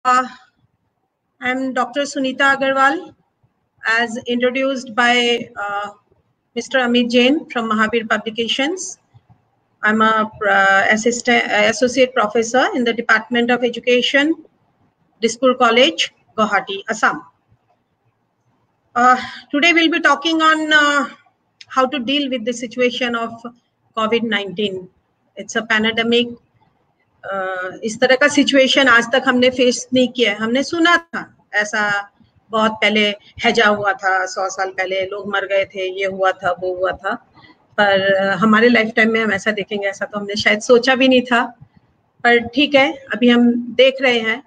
I'm Dr. Sunita Agarwal, as introduced by Mr. Amit Jain from Mahavir Publications. I'm a associate professor in the Department of Education, Dispur College, Guwahati, Assam. Today we'll be talking on how to deal with the situation of COVID-19. It's a pandemic. इस तरह का situation आज तक हमने face नहीं किया है. हमने सुना था ऐसा बहुत पहले हैजा हुआ था, 100 साल पहले लोग मर गए थे, ये हुआ था, वो हुआ था, पर हमारे लाइफ टाइम में हम ऐसा देखेंगे ऐसा तो हमने शायद सोचा भी नहीं था. पर ठीक है, अभी हम देख रहे हैं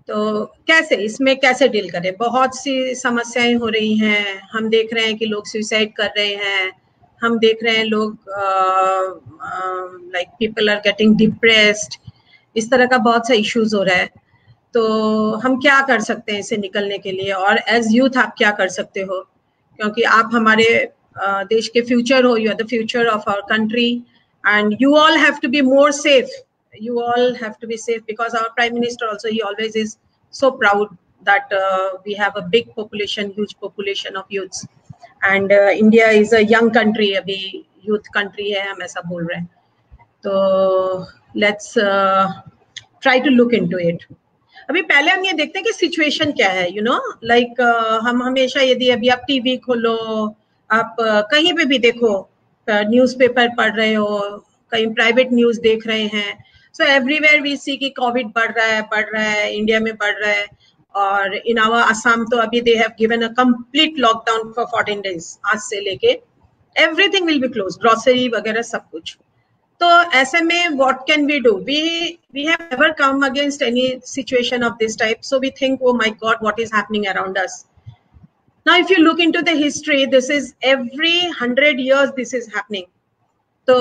तो कैसे इसमें कैसे डील करें. बहुत सी समस्याएं हो रही हैं. हम देख रहे हैं कि लोग सुसाइड कर रहे हैं. हम देख रहे हैं लोग like people are getting depressed. इस तरह का बहुत सा इश्यूज हो रहा है. तो हम क्या कर सकते हैं इससे निकलने के लिए, और एज यूथ आप क्या कर सकते हो, क्योंकि आप हमारे देश के फ्यूचर हो. You are the future of our country and you all have to be more safe. You all have to be safe because our Prime Minister also, he always is so proud that we have a big population, huge population of youths, and India is a young country. अभी youth country है, हम ऐसा बोल रहे हैं. तो let's try to look into it. अभी पहले हम ये देखते हैं कि सिचुएशन क्या है. यू नो लाइक हम हमेशा, यदि अभी आप टीवी खोलो, आप कहीं पे भी देखो, न्यूज़पेपर पढ़ रहे हो, कहीं प्राइवेट न्यूज़ देख रहे हैं, सो एवरीवेयर वी सी कि कोविड बढ़ रहा है, इंडिया में बढ़ रहा है. और इन आवर असम तो अभी they have given a complete lockdown for 14 days. आज से लेके everything will be close, grocery वगैरह सब कुछ. तो ऐसे में what can we do? We have never come against any situation of this type, so we think oh my God what is happening around us. Now if you look into the history, this is every 100 years this is happening. तो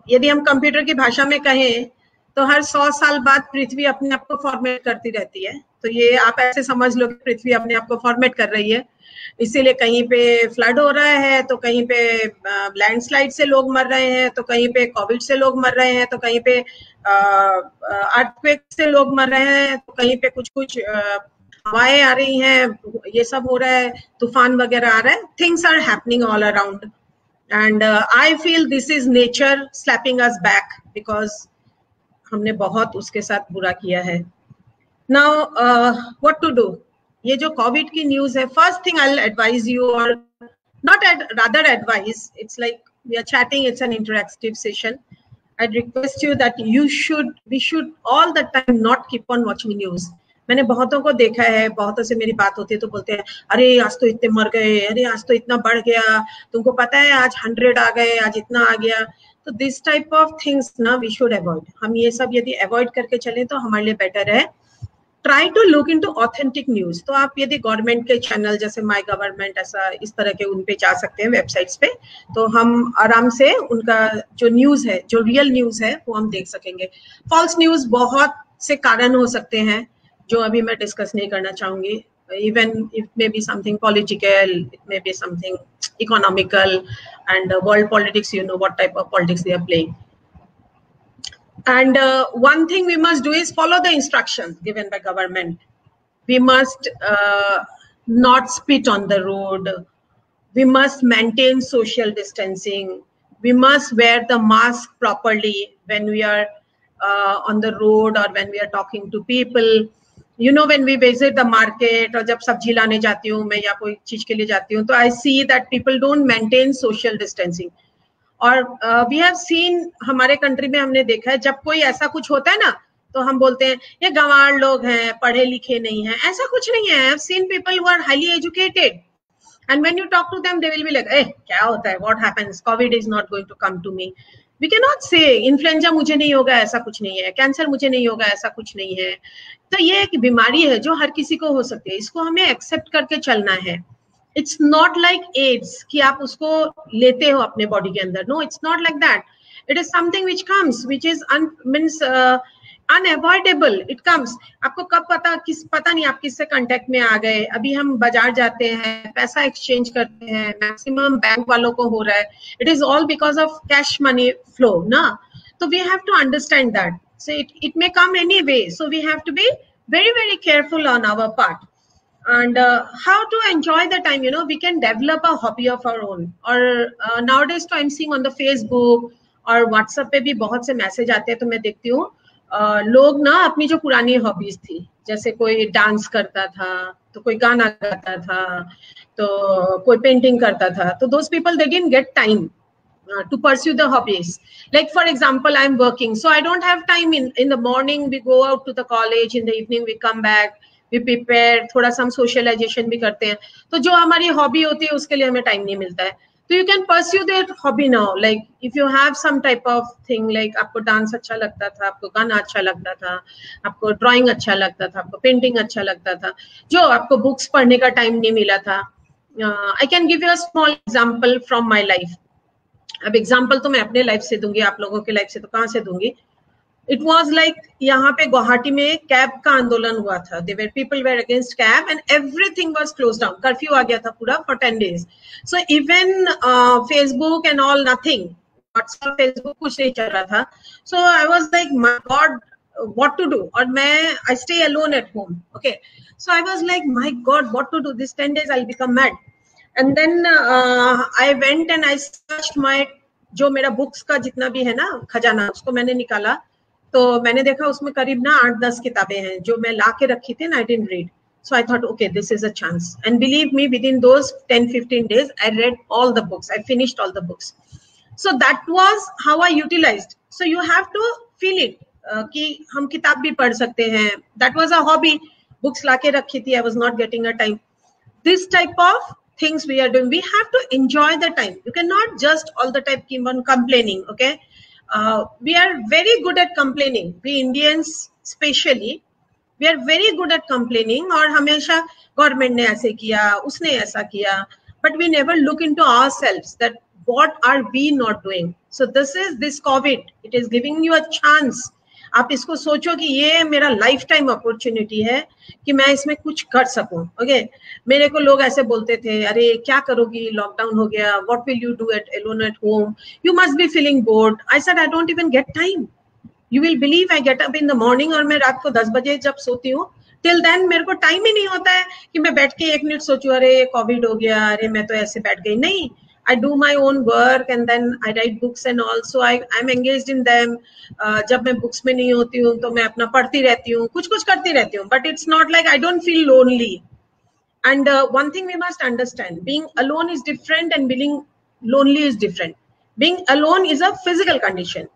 यदि हम computer की भाषा में कहें तो हर 100 साल बाद पृथ्वी अपने आप को फॉर्मेट करती रहती है. तो ये आप ऐसे समझ लो कि पृथ्वी अपने आप को फॉर्मेट कर रही है. इसीलिए कहीं पे फ्लड हो रहा है, तो कहीं पे लैंडस्लाइड से लोग मर रहे हैं, तो कहीं पे कोविड से लोग मर रहे हैं, तो कहीं पे अर्थक्वेक से लोग मर रहे हैं, तो कहीं पे कुछ कुछ हवाएं आ रही हैं, ये सब हो रहा है, तूफान वगैरह आ रहा है. Things are happening all around, and I feel this is nature slapping us back, because हमने बहुत उसके साथ बुरा किया है. Now what to do? ये जो कोविड की न्यूज है, first thing I will advise you, or not rather advise, it's like we are chatting, it's an interactive session. I request you that we should all the time not keep on watching news. मैंने बहुतों को देखा है, बहुतों से मेरी बात होती है तो बोलते हैं, अरे आज तो इतने मर गए, अरे आज तो इतना बढ़ गया, तुमको पता है आज 100 आ गए, आज इतना आ गया. तो दिस टाइप ऑफ थिंग्स ना वी शुड अवॉइड. हम ये सब यदि अवॉइड करके चलें तो हमारे लिए बेटर है. Try to look into authentic news. तो आप यदि गवर्नमेंट के चैनल जैसे माय गवर्नमेंट, ऐसा इस तरह के उन पे जा सकते हैं, वेबसाइट्स पे, तो हम आराम से उनका जो न्यूज है, जो रियल न्यूज है, वो हम देख सकेंगे. फॉल्स न्यूज बहुत से कारण हो सकते हैं जो अभी मैं डिस्कस नहीं करना चाहूंगी. Even it may be something political, it may be something economical, and world politics, you know what type of politics they are playing. And one thing we must do is follow the instructions given by government. We must not spit on the road. We must maintain social distancing. We must wear the mask properly when we are on the road or when we are talking to people. You know, when we visit the market, और जब सब्जी लाने जाती हूँ मैं या कोई चीज के लिए जाती हूँ, तो I see that people don't maintain social distancing. और we have seen, हमारे कंट्री में हमने देखा है, जब कोई ऐसा कुछ होता है ना, तो हम बोलते हैं ये गंवार लोग हैं, पढ़े लिखे नहीं हैं. ऐसा कुछ नहीं है. I have seen people who are highly educated, and when you talk to them, they will be like, क्या होता है, what happens, COVID is not going to come to me. We cannot say influenza मुझे नहीं होगा, ऐसा कुछ नहीं है. कैंसर मुझे नहीं होगा, ऐसा कुछ नहीं है. तो ये एक बीमारी है जो हर किसी को हो सकती है. इसको हमें एक्सेप्ट करके चलना है. इट्स नॉट लाइक एड्स कि आप उसको लेते हो अपने बॉडी के अंदर. No, it's not like that. It is something which comes, which is means unavoidable. It comes. आपको कब पता नहीं आप किससे कांटेक्ट में आ गए. अभी हम बाजार जाते हैं, पैसा एक्सचेंज करते हैं, मैक्सिमम बैंक वालों को हो रहा है. It is all because of cash money flow ना. तो we have to understand that. So it may come anyway, so we have to be very careful on our part. And how to enjoy the time, you know, we can develop a hobby of our own. और nowadays तो I'm seeing on the Facebook और WhatsApp पे भी बहुत से message आते हैं, तो मैं देखती हूँ लोग ना अपनी जो पुरानी हॉबीज थी, जैसे कोई डांस करता था, तो कोई गाना गाता था, तो कोई पेंटिंग करता था, तो those people they didn't get time to pursue the hobbies. Like for example, I'm working, so I don't have time. In the morning we go out to the college, in the evening we come back, we prepare, थोड़ा सा हम socialization भी करते हैं, तो जो हमारी hobby होती है उसके लिए हमें टाइम नहीं मिलता है. तो you can pursue that hobby now. Like if you have some type of thing, like आपको डांस अच्छा लगता था, आपको गाना अच्छा लगता था, आपको ड्राइंग अच्छा लगता था, आपको पेंटिंग अच्छा लगता था, जो आपको बुक्स पढ़ने का टाइम नहीं मिला था. I can give you a small example from my life. अब एग्जाम्पल तो मैं अपने लाइफ से दूंगी, आप लोगों के लाइफ से तो कहाँ से दूंगी. इट वॉज लाइक यहाँ पे गुवाहाटी में कैब का आंदोलन हुआ था. People were against CAB and everything was close down. Curfew आ गया था पूरा for 10 days. So even Facebook and all nothing, WhatsApp Facebook कुछ नहीं चल रहा था. So I was like my god what to do. और मैं I stay alone at home. Okay, so I was like my God, what to do? This 10 days I'll become mad. And then I went and I searched my, जो मेरा books का जितना भी है ना खजाना, उसको मैंने निकाला, तो मैंने देखा उसमें करीब ना 8-10 किताबें हैं जो मैं ला के रखी थी, I didn't read. So I thought, okay, this is a chance. And believe me, within those 10-15 days, I read all the books. I finished all the books. So that was how I utilized. So you have to feel it कि हम किताब भी पढ़ सकते हैं. That was a hobby. Books ला के रखी थी. I was not getting a time. This type of things we are doing, we have to enjoy the time. You cannot just all the time keep on complaining. Okay, we are very good at complaining. We Indians especially, we are very good at complaining. और हमेशा government ने ऐसे किया, उसने ऐसा किया, but we never look into ourselves that what are we not doing. So this COVID, it is giving you a chance. आप इसको सोचो कि ये मेरा लाइफ टाइम अपॉर्चुनिटी है कि मैं इसमें कुछ कर सकूं. ओके, मेरे को लोग ऐसे बोलते थे, अरे क्या करोगी, लॉकडाउन हो गया, what will you do at alone at home, you must be feeling bored. I said I don't even get time. You will believe I get up in the morning और मैं रात को 10 बजे जब सोती हूँ, टिल देन मेरे को टाइम ही नहीं होता है कि मैं बैठ के 1 मिनट सोचूं, अरे कोविड हो गया, अरे मैं तो ऐसे बैठ गई. नहीं, I do my own work and then I write books and also I'm engaged in them. जब मैं books में नहीं होती हूँ तो मैं अपना पढ़ती रहती हूँ, कुछ करती रहती हूँ. But it's not like I don't feel lonely. And one thing we must understand, being alone is different and being lonely is different. Being alone is a physical condition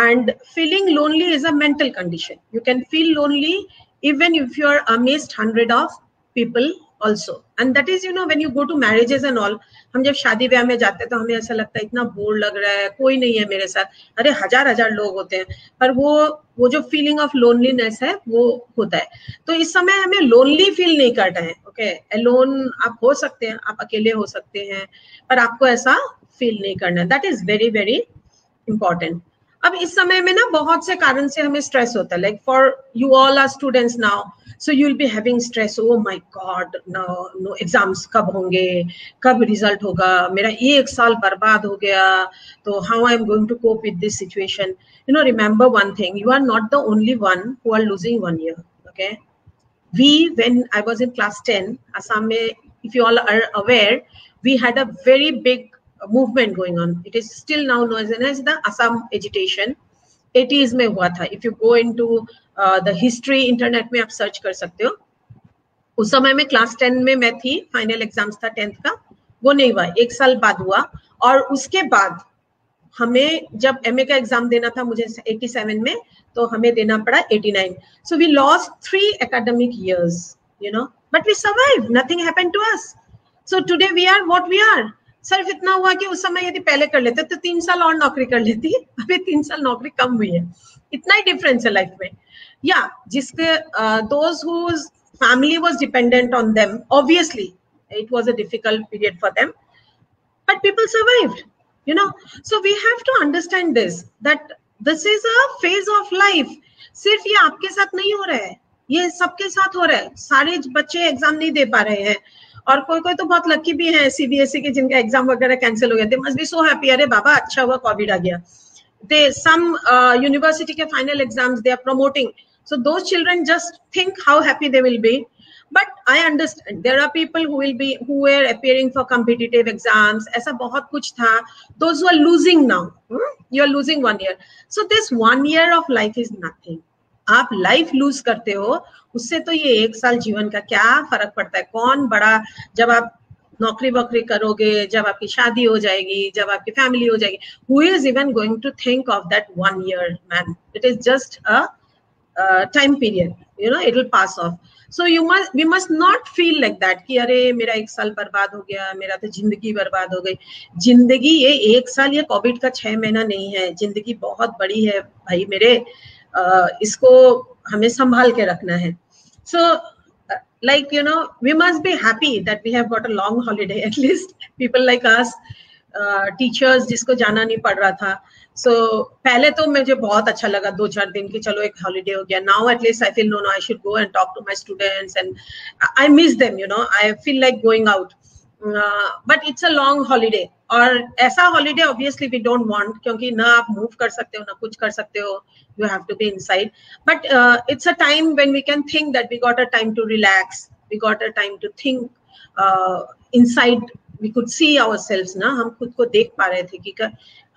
and feeling lonely is a mental condition. You can feel lonely even if you are amidst 100 of people also. And that is, you know, when you go to marriages and all, हम जब शादी ब्याह में जाते हैं तो हमें ऐसा लगता है इतना बोर लग रहा है, कोई नहीं है मेरे साथ. अरे हजार लोग होते हैं, पर वो जो फीलिंग ऑफ लोनलीनेस है वो होता है. तो इस समय हमें लोनली फील नहीं करना है. ओके, अलोन आप हो सकते हैं, आप अकेले हो सकते हैं, पर आपको ऐसा फील नहीं करना है. That is very very important. अब इस समय में ना बहुत से कारण से हमें स्ट्रेस होता है. Like for you all are students now, so you'll be having stress. Oh my God, no exams कब होंगे, कब रिजल्ट होगा, मेरा 1 साल बर्बाद हो गया, तो how I'm going to cope with this situation. You know, remember one thing, you are not the only one who are losing 1 year. Okay, when I was in class 10, Assam में, if you all are aware, we had a very big movement going on. It is still now known as the Assam agitation. 80s में हुआ था. If you go into the history, internet में आप search कर सकते हो. उस समय में क्लास 10 में मैं थी, फाइनल एग्जाम्स था 10th का, वो नहीं हुआ, 1 साल बाद हुआ. और उसके बाद हमें जब MA का एग्जाम देना था मुझे 87 में, तो हमें देना पड़ा 89. So we lost 3 academic years, you know, but we survived. Nothing happened to us. So today we are what we are. सिर्फ इतना हुआ कि उस समय यदि पहले कर लेते तो 3 साल और नौकरी कर लेती, अभी 3 साल नौकरी कम हुई है. इतना ही डिफरेंस है लाइफ में. या जिसके those whose family was dependent on them, obviously it was a difficult period for them, but people survived, you know. So we have to understand this, that this is a phase of life. सिर्फ ये आपके साथ नहीं हो रहा है, ये सबके साथ हो रहा है. सारे बच्चे एग्जाम नहीं दे पा रहे हैं, और कोई तो बहुत लकी भी है CBSE के जिनका एग्जाम वगैरह कैंसिल हो गया. They must be so happy, अरे बाबा अच्छा हुआ कोविड आ गया. They some university के final exams they are promoting So those children just think how happy they will be. But I understand there are people who were appearing for competitive exams. ऐसा बहुत कुछ था. Those who are losing now, you are losing 1 year. So this 1 year of life is nothing. आप life loose करते हो, उससे तो ये 1 साल जीवन का क्या फर्क पड़ता है. कौन बड़ा, जब आप नौकरी वोकरी करोगे, जब आपकी शादी हो जाएगी, जब आपकी फैमिली हो जाएगी, who is even going to think of that 1 year, man? It is just a time period, you know, it will pass off. So we must not feel like that कि अरे मेरा 1 साल बर्बाद हो गया, मेरा तो जिंदगी बर्बाद हो गई. जिंदगी ये 1 साल, ये कोविड का 6 महीना नहीं है. जिंदगी बहुत बड़ी है भाई मेरे, इसको हमें संभाल के रखना है. So like, you know, we must be happy that we have got a long holiday, at least people like us, teachers जिसको जाना नहीं पड़ रहा था. सो पहले तो मुझे बहुत अच्छा लगा 2-4 दिन की, चलो एक हॉलीडे हो गया. Now at least I feel no I should go and talk to my students and I miss them, you know, I feel like going out. But it's a long holiday, और ऐसा holiday obviously we don't want, क्योंकि ना आप move कर सकते हो ना कुछ कर सकते हो. You have to be inside. But it's a time when we can think that we got a time to relax, we got a time to think inside. We could see ourselves ना, हम खुद को देख पा रहे थे कि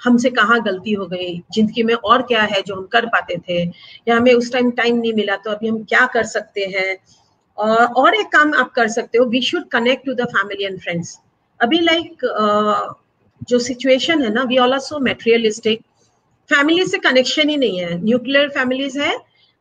हमसे कहाँ गलती हो गई, जिंदगी में और क्या है जो हम कर पाते थे, या हमें उस टाइम नहीं मिला, तो अभी हम क्या कर सकते हैं. और एक काम आप कर सकते हो, we should connect to the family and friends. अभी लाइक जो सिचुएशन है ना, we all are so materialistic. Family से कनेक्शन ही नहीं है. न्यूक्लियर फैमिलीज है,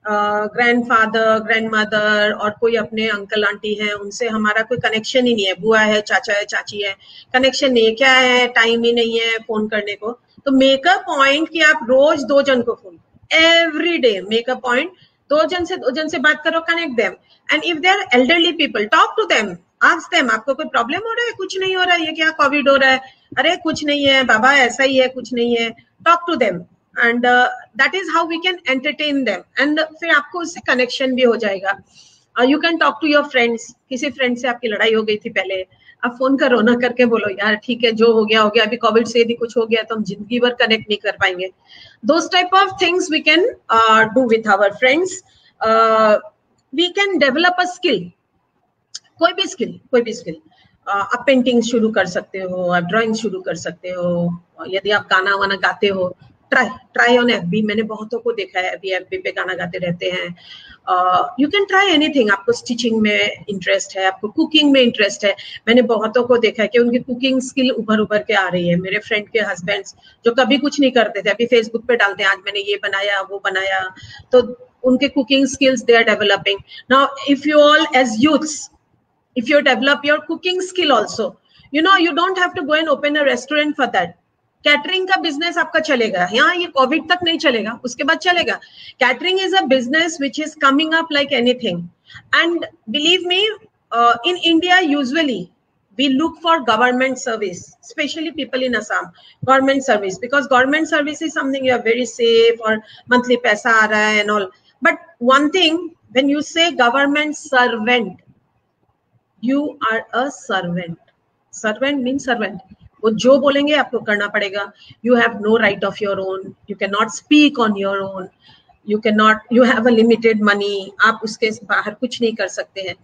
ग्रैंडफादर ग्रैंडमदर और कोई अपने अंकल आंटी हैं, उनसे हमारा कोई कनेक्शन ही नहीं है. बुआ है, चाचा है, चाची है, कनेक्शन नहीं है. क्या है, टाइम ही नहीं है फोन करने को. तो मेक अ पॉइंट कि आप रोज 2 जन को phone, every day make a point, 2 जन से बात करो, connect them. And if they are elderly people, talk to them, ask them, आपको कोई प्रॉब्लम हो रहा है? कुछ नहीं हो रहा है. ये क्या कोविड हो रहा है? अरे कुछ नहीं है बाबा, ऐसा ही है, कुछ नहीं है. Talk to them. And that is how we can entertain them. And फिर आपको उससे कनेक्शन भी हो जाएगा. You can talk to your friends. किसी फ्रेंड से आपकी लड़ाई हो गई थी पहले, आप फोन करो ना, करके बोलो यार ठीक है, जो हो गया हो गया, अभी कोविड से यदि कुछ हो गया तो हम जिंदगी भर कनेक्ट नहीं कर पाएंगे. Those type of things we can do with our friends. We can develop a skill. कोई भी स्किल. आप पेंटिंग शुरू कर सकते हो, आप ड्राइंग शुरू कर सकते हो. यदि आप गाना वाना गाते हो, ट्राई ऑन एफबी. मैंने बहुतों को देखा है अभी एफबी पे गाना गाते रहते हैं. You can try anything. आपको स्टिचिंग में इंटरेस्ट है, आपको कुकिंग में इंटरेस्ट है. मैंने बहुतों को देखा है कि उनकी कुकिंग स्किल उभर के आ रही है. मेरे फ्रेंड के हस्बैंड्स जो कभी कुछ नहीं करते थे, अभी फेसबुक पे डालते हैं आज मैंने ये बनाया वो बनाया, तो उनके cooking skills they are developing. Now if you all as youths, if you develop your cooking skill also, you know, you don't have to go and open a restaurant for that. Catering का business आपका चलेगा. यहाँ ये Covid तक नहीं चलेगा, उसके बाद चलेगा. Catering is a business which is coming up like anything. And believe me, in India usually we look for government service, especially people in Assam, government service, because government service is something you are very safe, or monthly पैसा आ रहा है and all. But one thing, when you say government servant, you are a servant. Servant means servant. वो जो बोलेंगे आपको करना पड़ेगा. You have no right of your own. You cannot speak on your own. You have a limited money. आप उसके बाहर कुछ नहीं कर सकते हैं.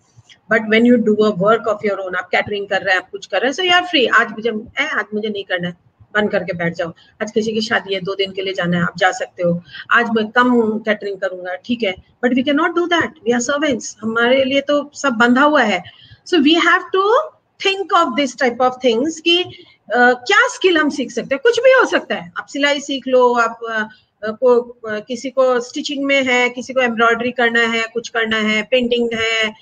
But when you do a work of your own, आप कैटरिंग कर रहे हैं, आप कुछ कर रहे हैं, so you are free. आज मुझे नहीं करना है, बंद करके बैठ जाओ. आज किसी की शादी है, 2 दिन के लिए जाना है, आप जा सकते हो. आज मैं कम कैटरिंग करूंगा, ठीक है. But we cannot do that. We are servants. हमारे लिए तो सब बंधा हुआ है. So we have to think of this type of things कि क्या स्किल हम सीख सकते हैं. कुछ भी हो सकता है. आप सिलाई सीख लो, आप किसी को स्टिचिंग में है, किसी को एम्ब्रॉयडरी करना है, कुछ करना है, पेंटिंग है,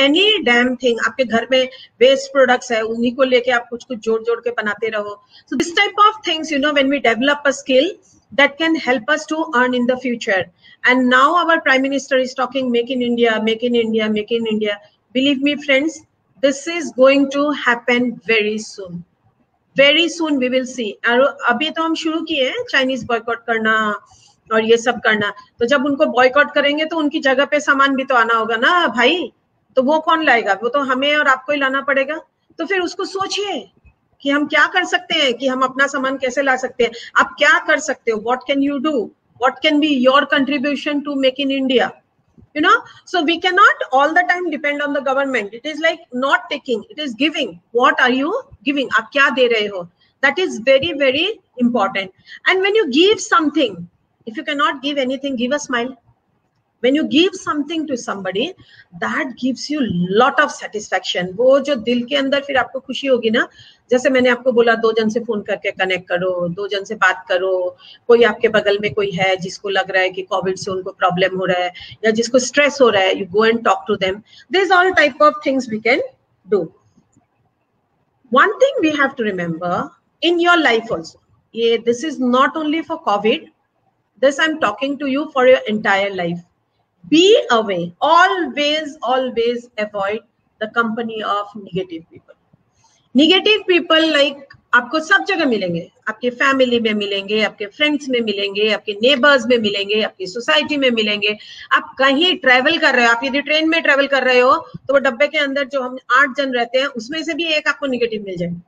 एनी डैम थिंग. आपके घर में वेस्ट प्रोडक्ट्स है, उन्हीं को लेके आप कुछ जोड़ के बनाते रहो. So this type of things, you know, when we develop a skill that can help us to earn in the future. And now our Prime Minister is talking Make in India, Make in India, Make in India. Believe me, friends, this is going to happen very soon. Very soon we will see. और अभी तो हम शुरू किए हैं Chinese boycott करना और ये सब करना. तो जब उनको बॉयकॉट करेंगे तो उनकी जगह पे सामान भी तो आना होगा ना भाई. तो वो कौन लाएगा? वो तो हमें और आपको ही लाना पड़ेगा. तो फिर उसको सोचिए कि हम क्या कर सकते हैं, कि हम अपना सामान कैसे ला सकते हैं. आप क्या कर सकते हो? What can you do? What can be your contribution to make in India? you know. So we cannot all the time depend on the government. It is like not taking, it is giving. What are you giving? aap kya de rahe ho? That is very very important. And when you give something, if you cannot give anything, give a smile. When you give something to somebody, that gives you lot of satisfaction. वो जो दिल के अंदर फिर आपको खुशी होगी ना, जैसे मैंने आपको बोला 2 जन से फोन करके कनेक्ट करो, 2 जन से बात करो, कोई आपके बगल में कोई है जिसको लग रहा है कि कोविड से उनको प्रॉब्लम हो रहा है या जिसको स्ट्रेस हो रहा है, you go and talk to them. There's all type of things we can do. One thing we have to remember in your life also, this is not only for COVID, this I'm talking to you for your entire life. Be away. Always avoid the company of negative people. Negative people like आपको सब जगह मिलेंगे, आपके family में मिलेंगे, आपके friends में मिलेंगे, आपके नेबर्स में मिलेंगे, आपकी सोसाइटी में मिलेंगे. आप कहीं ट्रेवल कर रहे हो, आप यदि ट्रेन में ट्रेवल कर रहे हो तो वो डब्बे के अंदर जो हम 8 जन रहते हैं उसमें से भी एक आपको निगेटिव मिल जाएगा.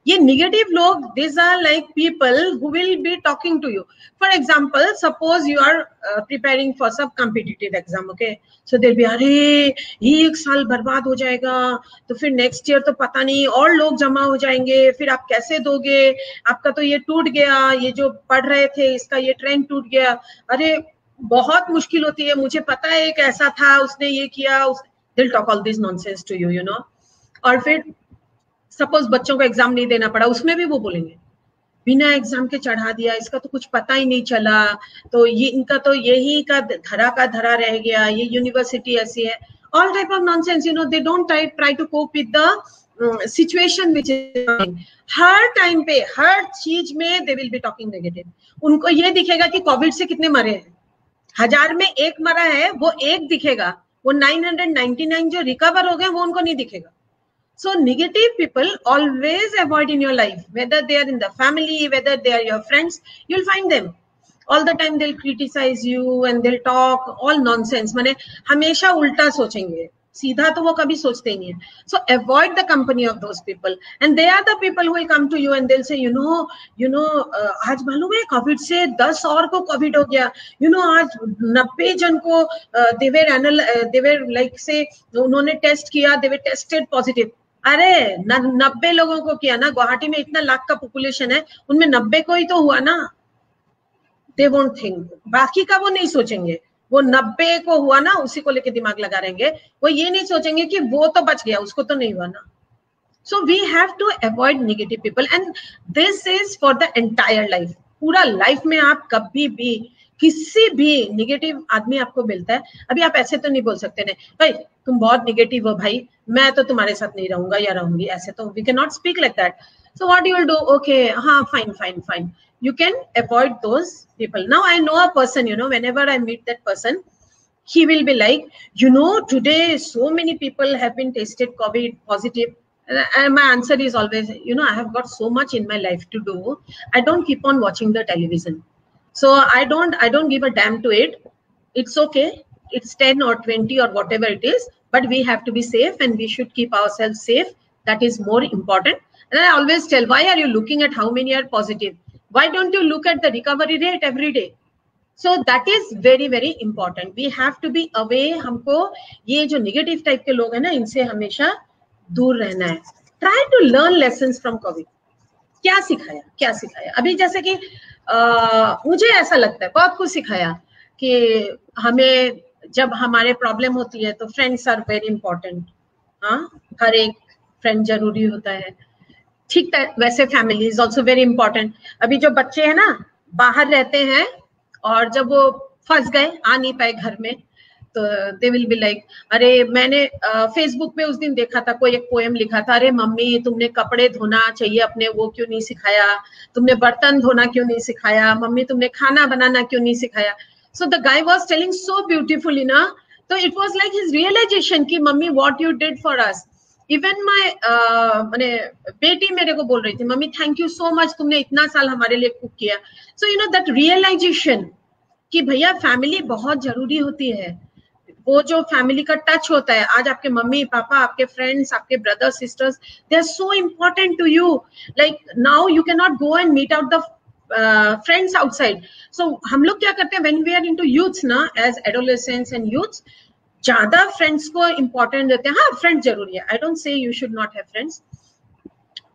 ये निगेटिव लोग, these are like people who will be talking to you. For example, suppose you are preparing for some competitive exam, okay? So they'll be, अरे ये 1 साल बर्बाद हो जाएगा, तो फिर नेक्स्ट ईयर तो पता नहीं और लोग जमा हो जाएंगे, फिर आप कैसे दोगे, आपका तो ये टूट गया, ये जो पढ़ रहे थे इसका ये ट्रेंड टूट गया, अरे बहुत मुश्किल होती है, मुझे पता है एक ऐसा था उसने ये किया. They'll talk all this nonsense to you, you know. और फिर सपोज बच्चों को एग्जाम नहीं देना पड़ा, उसमें भी वो बोलेंगे बिना एग्जाम के चढ़ा दिया, इसका तो कुछ पता ही नहीं चला, तो ये इनका तो यही का धरा रह गया, ये यूनिवर्सिटी ऐसी है. All type of nonsense, you know. They don't try to cope with the situation which is. हर टाइम पे हर चीज में they will be talking negative. उनको ये दिखेगा कि कोविड से कितने मरे हैं, 1000 में 1 मरा है, वो एक दिखेगा, वो 999 जो रिकवर हो गए वो उनको नहीं दिखेगा. So negative people always avoid in your life, whether they are in the family, whether they are your friends, you'll find them all the time. They'll criticize you and they'll talk all nonsense. माने हमेशा उल्टा सोचेंगे, सीधा तो वो कभी सोचते ही नहीं है. So avoid the company of those people, and they are the people who will come to you and they'll say, you know, आज मालूम है कोविड से 10 और को कोविड हो गया, you know, आज 90 जन को they were like say उन्होंने टेस्ट किया, they were tested positive. अरे 90 लोगों को किया ना, गुवाहाटी में इतना लाख का पॉपुलेशन है, उनमें 90 को ही तो हुआ ना. दे वोंट थिंक, बाकी का वो नहीं सोचेंगे, वो 90 को हुआ ना उसी को लेके दिमाग लगा रहेंगे, वो ये नहीं सोचेंगे कि वो तो बच गया, उसको तो नहीं हुआ ना. So we have to avoid negative people, and this is for the entire life. पूरा लाइफ में आप कभी भी किसी भी नेगेटिव आदमी आपको मिलता है, अभी आप ऐसे तो नहीं बोल सकते ना, भाई तुम बहुत नेगेटिव हो भाई, मैं तो तुम्हारे साथ नहीं रहूंगा या रहूंगी, ऐसे तो we can not speak like that. So what you will do, okay हाँ fine, you can avoid those people. Now I know a person, you know, whenever I meet that person, he will be like, you know, today so many people have been tested COVID positive, and my answer is always, you know, I have got so much in my life to do, I don't keep on watching the television, so I don't give a damn to it. It's okay, it's 10 or 20 or whatever it is, but we have to be safe and we should keep ourselves safe. That is more important. And I always tell, why are you looking at how many are positive? Why don't you look at the recovery rate every day? So that is very very important. We have to be away. हमको ये जो negative type के लोग हैं ना, इनसे हमेशा दूर रहना है. Try to learn lessons from COVID. क्या सिखाया अभी, जैसे कि मुझे ऐसा लगता है बहुत कुछ सिखाया कि हमें जब हमारे प्रॉब्लम होती है तो फ्रेंड्स आर वेरी इंपॉर्टेंट. हाँ, हर एक फ्रेंड जरूरी होता है, ठीक है. वैसे family is also very important. अभी जो बच्चे हैं ना, बाहर रहते हैं और जब वो फंस गए, आ नहीं पाए घर में, तो दे विल बी लाइक, अरे मैंने फेसबुक पे उस दिन देखा था, कोई एक पोएम लिखा था, अरे मम्मी तुमने कपड़े धोना चाहिए अपने, वो क्यों नहीं सिखाया, तुमने बर्तन धोना क्यों नहीं सिखाया, मम्मी तुमने खाना बनाना क्यों नहीं सिखाया. So the guy was telling so beautifully ना, तो it was like his realization कि mummy what you did for us. Even my मैंने बेटी मेरे को बोल रही थी, mummy thank you so much, तुमने इतना साल हमारे लिए कुक किया. So you know that realization कि भैया फैमिली बहुत जरूरी होती है. वो जो फैमिली का टच होता है, आज आपके मम्मी पापा, आपके फ्रेंड्स, आपके brothers sisters, they are so important to you. Like now you can not go and meet out the friends outside. So हम लोग क्या करते हैं when we are into youths ना, एज एडोलेसेंट्स एंड यूथ्स, ज्यादा friends को important देते हैं. हाँ, फ्रेंड्स जरूरी है, I don't say you should not have friends,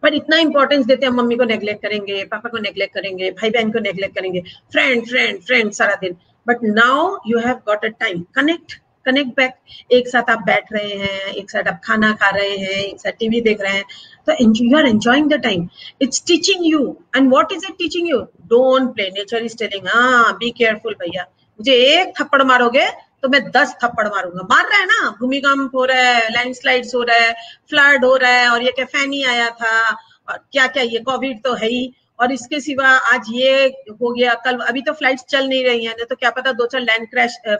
पर इतना इंपॉर्टेंस देते हैं, मम्मी को नेग्लेक्ट करेंगे, पापा को नेग्लेक्ट करेंगे, भाई बहन को नेग्लेक्ट करेंगे, फ्रेंड फ्रेंड फ्रेंड सारा दिन. But now you have got a time, connect back. एक साथ आप बैठ रहे हैं, एक साथ आप खाना खा रहे हैं, एक साथ टीवी देख रहे हैं, तो you are enjoying the time. It's teaching you. And what is it teaching you? Don't play. Nature is telling, हाँ बी केयरफुल भैया, मुझे एक थप्पड़ मारोगे तो मैं 10 थप्पड़ मारूंगा. मार रहा है ना, भूमिकंप हो रहा है, लैंडस्लाइड्स हो रहा है, फ्लड हो रहा है, और ये क्या फैनी आया था, और क्या क्या ये कोविड तो है ही, और इसके सिवा आज ये हो गया, कल अभी तो फ्लाइट्स चल नहीं रही हैं, तो क्या पता 2-4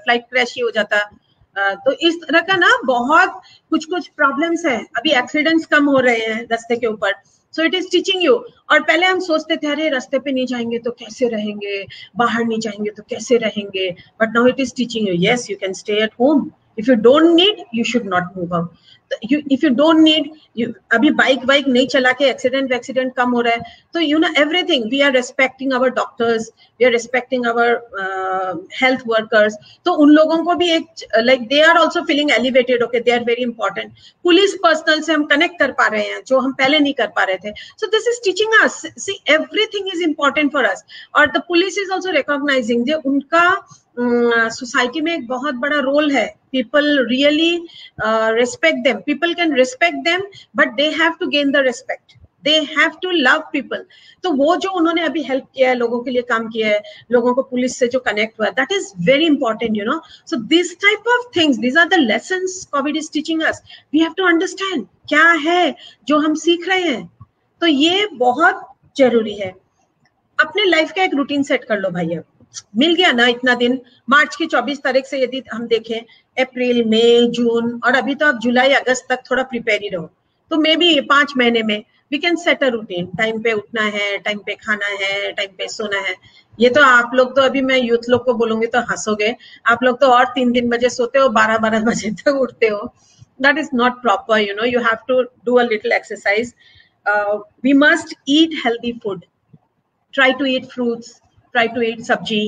फ्लाइट क्रैश ही हो जाता. तो इस तरह का ना बहुत कुछ प्रॉब्लम्स है. अभी एक्सीडेंट्स कम हो रहे हैं रास्ते के ऊपर. So it is teaching you. और पहले हम सोचते थे अरे रास्ते पे नहीं जाएंगे तो कैसे रहेंगे, बाहर नहीं जाएंगे तो कैसे रहेंगे, but now it is teaching you, yes you can stay at home. If you don't need you should not move out. If you don't need, अभी बाइक नहीं चला के एक्सीडेंट कम हो रहा है, तो you know everything. We are respecting our doctors, we are respecting our health workers. तो उन लोगों को भी एक like they are also feeling elevated, okay they are very important. Police personal से हम कनेक्ट कर पा रहे हैं जो हम पहले नहीं कर पा रहे थे. So this is teaching us, see everything is important for us. और the police is also recognizing जो उनका सोसाइटी में एक बहुत बड़ा रोल है. People really respect them. People can respect them, but they have to gain the respect. They have to love people. तो वो जो उन्होंने अभी हेल्प किया है, लोगों के लिए काम किया है, लोगों को पुलिस से जो कनेक्ट हुआ है, that is very important, you know. So this type of things, these are the lessons COVID is teaching us. We have to understand क्या है जो हम सीख रहे हैं. तो ये बहुत जरूरी है. अपने लाइफ का एक रूटीन सेट कर लो भाई. अब मिल गया ना इतना दिन, मार्च की 24 तारीख से यदि हम देखें, अप्रैल मई जून, और अभी तो आप जुलाई अगस्त तक थोड़ा प्रिपेयर ही रहो, तो मे बी 5 महीने में we can set a routine. Time पे उठना है, टाइम पे खाना है, टाइम पे सोना है. ये तो आप लोग तो अभी मैं यूथ लोग को बोलूंगी तो हंसोगे, आप लोग तो और 3 बजे सोते हो, 12 बजे तक उठते हो. That is not proper, you know. You have to do a little exercise. We must eat healthy food. Try to eat fruits, try to eat sabji,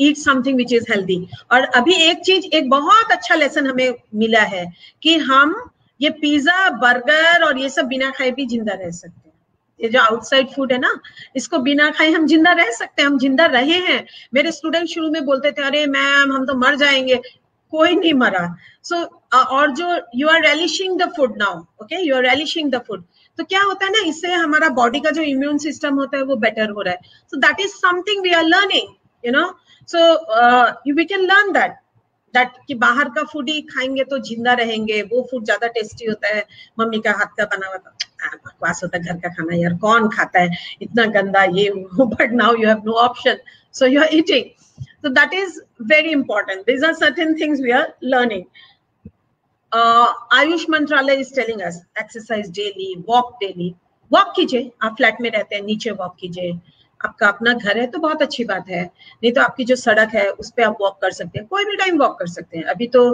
eat something which is healthy. और अभी एक बहुत अच्छा lesson हमें मिला है कि हम ये पिज्जा बर्गर और ये सब बिना खाए भी जिंदा रह सकते हैं. ये जो आउटसाइड फूड है ना, इसको बिना खाए हम जिंदा रह सकते हैं. हम जिंदा रहे हैं. मेरे स्टूडेंट शुरू में बोलते थे अरे मैम हम तो मर जाएंगे. कोई नहीं मरा. सो और जो you are relishing the food now, okay, you are relishing the food. तो क्या होता है ना, इससे हमारा बॉडी का जो इम्यून सिस्टम होता है वो बेटर हो रहा है. So that is something we are learning, you know. So we can learn that कि बाहर का फूड ही खाएंगे तो जिंदा रहेंगे, वो फूड ज्यादा टेस्टी होता है, मम्मी का हाथ का बना हुआ. बकवास होता है घर का खाना, यार कौन खाता है इतना गंदा ये वो. But now you have no option, so you are eating. So that is very important. These are certain things we are learning. Ayush Mantralaya is telling us exercise daily, walk daily. Walk कीजिए. आप flat में रहते हैं, नीचे walk कीजिए. आपका अपना घर है तो बहुत अच्छी बात है, नहीं तो आपकी जो सड़क है उस पर आप वॉक कर सकते हैं, कोई भी टाइम वॉक कर सकते हैं. अभी तो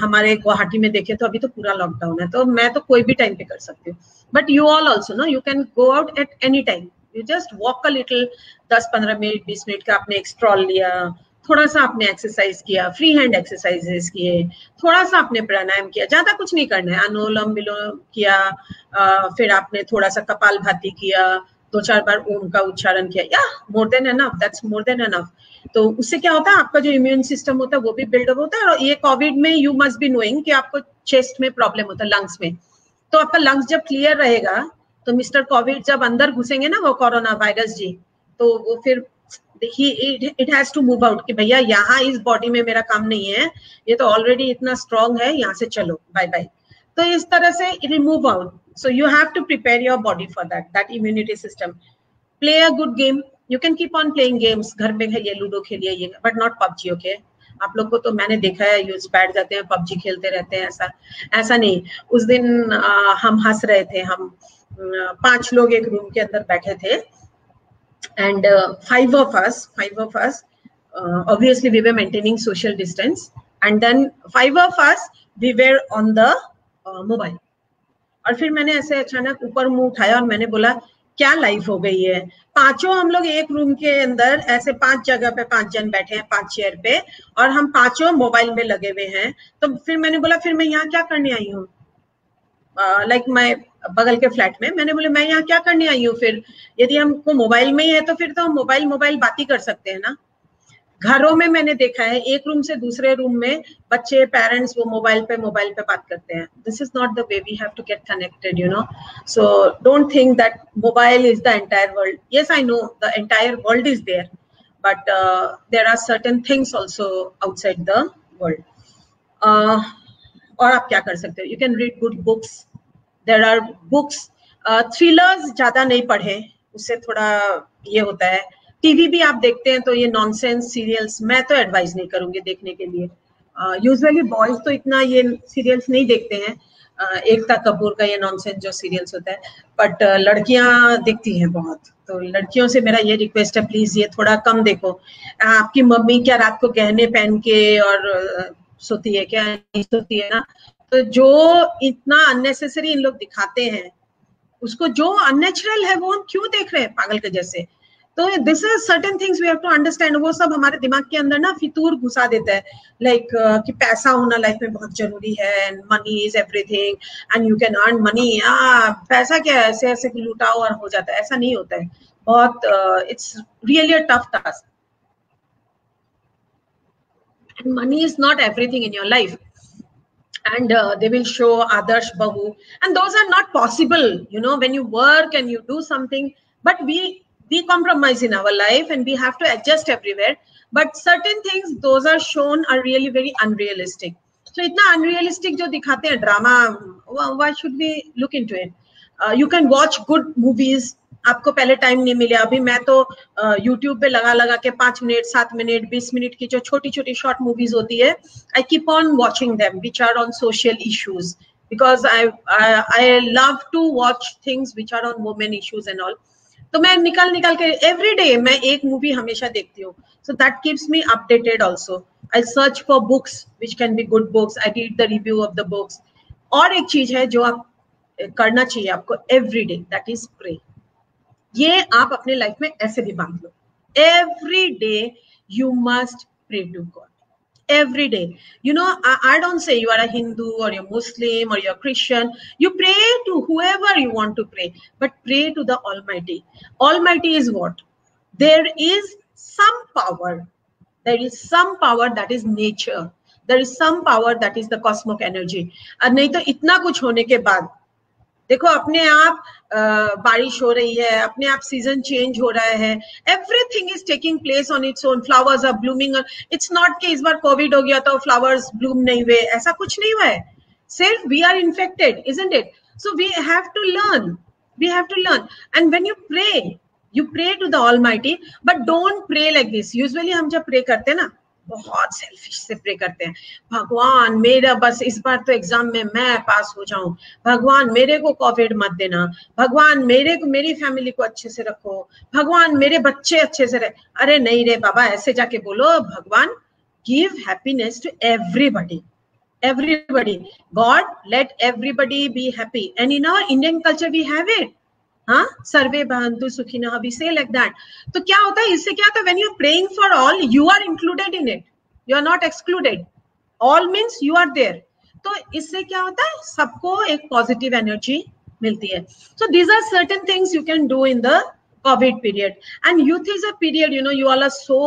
हमारे गुवाहाटी में देखे तो अभी तो पूरा लॉकडाउन है, तो मैं तो कोई भी टाइम पे कर सकती हूँ. But you all also know, you can go out at any time. You just walk a little, 10-15 minute 20 minute का आपने एक स्ट्रॉल लिया, थोड़ा सा आपने एक्सरसाइज किया, फ्री हैंड एक्सरसाइजेस किए, थोड़ा सा आपने प्राणायाम किया, ज्यादा कुछ नहीं करना है. अनुलोम विलोम किया, फिर आपने थोड़ा सा कपालभाति किया, 2-4 बार ओम का उच्चारण किया, या more than enough. That's more than enough. तो उससे क्या होता है, आपका जो इम्यून सिस्टम होता है वो भी बिल्डअप होता है. और ये कोविड में यू मस्ट बी नोइंग कि आपको चेस्ट में प्रॉब्लम होता है, लंग्स में. तो आपका लंग्स जब क्लियर रहेगा तो मिस्टर कोविड जब अंदर घुसेंगे ना, वो कोरोना वायरस जी, तो वो फिर it has to move out कि भैया यहाँ इस बॉडी में मेरा काम नहीं है, ये तो ऑलरेडी इतना स्ट्रॉन्ग है, यहाँ से चलो बाय बाय. तो इस तरह से it will move out. So you have to prepare your body for that immunity system. Play a good game. You can keep on playing games. घर में ये लूडो खेलिए, ये, बट नॉट पबजी, ओके. आप लोग को तो मैंने देखा है यूज बैठ जाते हैं, पबजी खेलते रहते हैं. ऐसा नहीं. उस दिन हम हंस रहे थे, हम 5 लोग एक रूम के अंदर बैठे थे, and 5 of us obviously we were maintaining social distance, and then 5 of us we were on the mobile. और फिर मैंने ऐसे अचानक ऊपर मुंह उठाया और मैंने बोला क्या लाइफ हो गई है। पांचों हम लोग एक रूम के अंदर ऐसे 5 जगह पे 5 जन बैठे हैं 5 चेयर पे, और हम पांचों मोबाइल में लगे हुए हैं। तो फिर मैंने बोला फिर मैं यहाँ क्या करने आई हूँ, लाइक मैं बगल के फ्लैट में, मैंने बोला मैं यहाँ क्या करने आई हूँ, फिर यदि हमको मोबाइल में ही है तो फिर तो हम मोबाइल बात ही कर सकते हैं ना। घरों में मैंने देखा है एक रूम से दूसरे रूम में बच्चे पेरेंट्स वो मोबाइल पे बात करते हैं। This is not the way we have to get connected, you know. So don't think that mobile is the entire world. Yes, I know the entire world is there, but there are certain things also outside the world. और आप क्या कर सकते हो, you can read good books, there are books. Thrillers ज्यादा नहीं पढ़े, उससे थोड़ा ये होता है। टीवी भी आप देखते हैं तो ये नॉनसेंस सीरियल्स मैं तो एडवाइज नहीं करूंगी देखने के लिए। यूजुअली बॉयज तो इतना ये सीरियल्स नहीं देखते हैं, एकता कपूर का ये नॉनसेंस जो सीरियल्स होता है, बट लड़कियां देखती हैं बहुत। तो लड़कियों से मेरा ये रिक्वेस्ट है, प्लीज ये थोड़ा कम देखो। आपकी मम्मी क्या रात को गहने पहन के और सोती है क्या, नहीं सोती है ना। तो जो इतना अननेसेसरी इन लोग दिखाते हैं, उसको जो अननेचुरल है वो हम क्यों देख रहे हैं पागल के जैसे। तो this is certain things we have to understand. वो सब हमारे दिमाग के अंदर ना फितूर घुसा देता है, लाइक कि पैसा होना लाइफ में बहुत जरूरी है, and money is everything, and you can earn money. पैसा क्या है, ऐसे ऐसे लुटाओ और हो जाता है, ऐसा नहीं होता है। बहुत it's really a tough task, and money is not everything in your life. And they will show Adarsh Bahu, and those are not possible, you know, when you work and you do something. But we compromise in our life and we have to adjust everywhere, but certain things those are shown are really very unrealistic. So itna unrealistic jo dikhate hain drama, why should we look into it? You can watch good movies. आपको पहले time नहीं मिले, अभी मैं तो YouTube पे लगा के 5 मिनट 7 मिनट 20 मिनट की जो छोटी छोटी शॉर्ट मूवीज होती है, I keep on watching them which are on social issues, because I love to watch things which are on women issues and all. तो मैं निकाल के एवरी डे मैं एक मूवी हमेशा देखती हूँ, so that keeps me updated also. I search for books which can be good books, I read the review of the books. और एक चीज है जो आप करना चाहिए आपको every day, that is pray. ये आप अपने लाइफ में ऐसे भी बांध लो, every day you must pray to god, every day. You know, I don't say you are a Hindu or you're Muslim or you're Christian. You pray to whoever you want to pray, but pray to the Almighty. Almighty is what? There is some power. There is some power that is nature. There is some power that is the cosmic energy. और नहीं तो इतना कुछ होने के बाद देखो अपने आप बारिश हो रही है, अपने आप सीजन चेंज हो रहा है, everything is taking place on its own, flowers are blooming. It's not कि इस बार कोविड हो गया तो फ्लावर्स ब्लूम नहीं हुए, ऐसा कुछ नहीं हुआ है, सिर्फ we are infected, isn't it? So we have to learn, and when you pray to the Almighty, but don't pray like this. Usually हम जब प्रे करते हैं ना, बहुत सेल्फिश से प्रे करते हैं, भगवान मेरा बस इस बार तो एग्जाम में मैं पास हो जाऊं, भगवान मेरे को कोविड मत देना, भगवान मेरे को मेरी फैमिली को अच्छे से रखो, भगवान मेरे बच्चे अच्छे से रहे। अरे नहीं रे बाबा, ऐसे जाके बोलो, भगवान give happiness to everybody, God let everybody be happy, and in our Indian culture we have it, हाँ, सर्वे भवन्तु सुखिनः, we say like that. तो क्या होता है इससे, क्या होता है, when you are praying for all, you are included in it, you are not excluded. All means you are there. तो इससे क्या होता है, सबको एक पॉजिटिव एनर्जी मिलती है. So these are certain things you can do in the COVID period. And youth is a period, you know, you all are so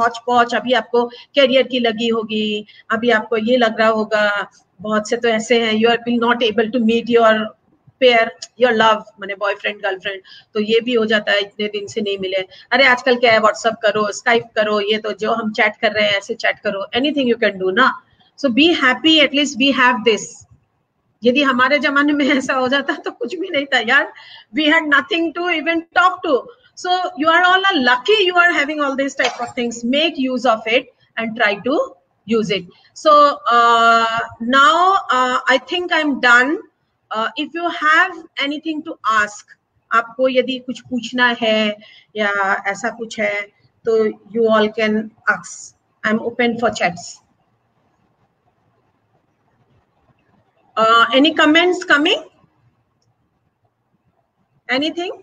hodgepodge. अभी आपको कैरियर की लगी होगी, अभी आपको ये लग रहा होगा, बहुत से तो ऐसे हैं, you are not able to meet your pair, your love, माने बॉयफ्रेंड गर्लफ्रेंड, तो ये भी हो जाता है, इतने दिन से नहीं मिले, अरे आजकल क्या है, व्हाट्सएप करो, स्काइप करो, ये तो जो हम चैट कर रहे हैं ऐसे चैट करो, एनीथिंग यू कैन डू ना. So be happy, at least we have this. यदि हमारे जमाने में ऐसा हो जाता तो कुछ भी नहीं था यार, we had nothing to even talk to. So you are all lucky, you are having all this type of things, make use of it and try to use it. So now I think I am done. If you have anything to ask, आपको यदि कुछ पूछना है या ऐसा कुछ है तो you all can ask. I'm open for chats. Any comments coming? Anything?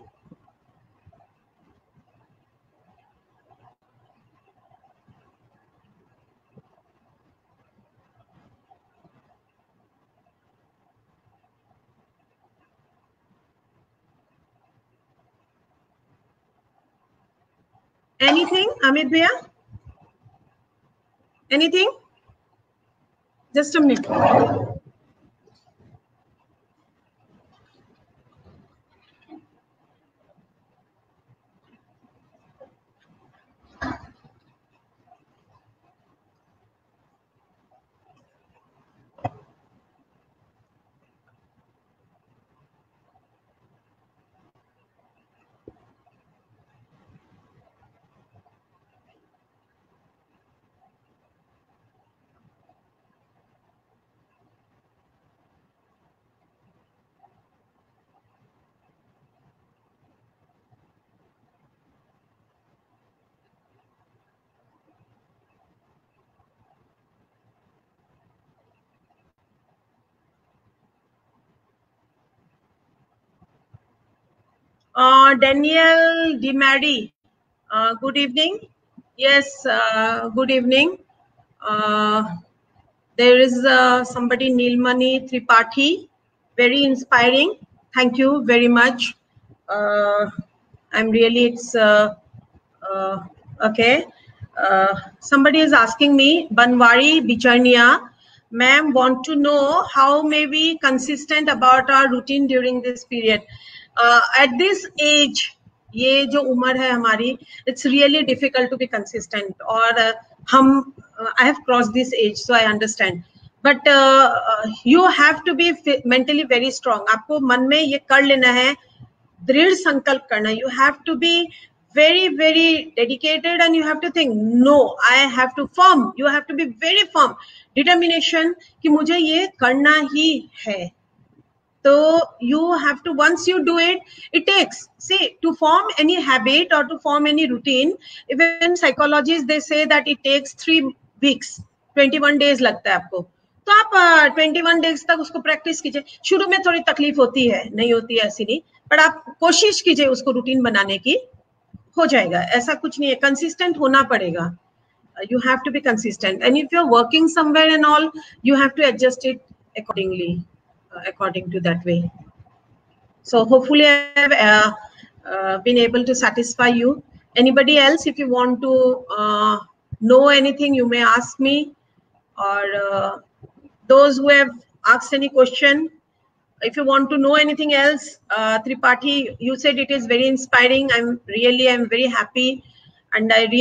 Anything, Amit bhaiya? Anything? Just a minute. Daniel DiMari, good evening. Yes, good evening. There is somebody, Nilmani Tripathi, very inspiring. Thank you very much. I'm really, it's okay. Somebody is asking me, Banwari Bicharnia, ma'am, want to know how may we consistent about our routine during this period. At this age, ये जो उम्र है हमारी, it's really difficult to be consistent. और हम, I have crossed this age, so I understand. But you have to be mentally very strong. आपको मन में ये कर लेना है, दृढ़ संकल्प करना. You have to be very, very dedicated, and you have to think, no, I have to firm. You have to be very firm. Determination कि मुझे ये करना ही है. So you have to, once you do it, it takes, see, to form any habit or to form any routine, even psychologists, they say that it takes 3 weeks, 21 days लगता है आपको. तो आप 21 डेज तक उसको प्रैक्टिस कीजिए. शुरू में थोड़ी तकलीफ होती है, नहीं होती है ऐसी नहीं, पर आप कोशिश कीजिए उसको रूटीन बनाने की, हो जाएगा. ऐसा कुछ नहीं है, कंसिस्टेंट होना पड़ेगा. You have to be consistent, and if you're working somewhere and all, you have to adjust it accordingly, according to that way. So hopefully I have been able to satisfy you. Anybody else, if you want to know anything, you may ask me, or those who have asked any question, if you want to know anything else, Tripathi, you said it is very inspiring. I'm very happy, and I really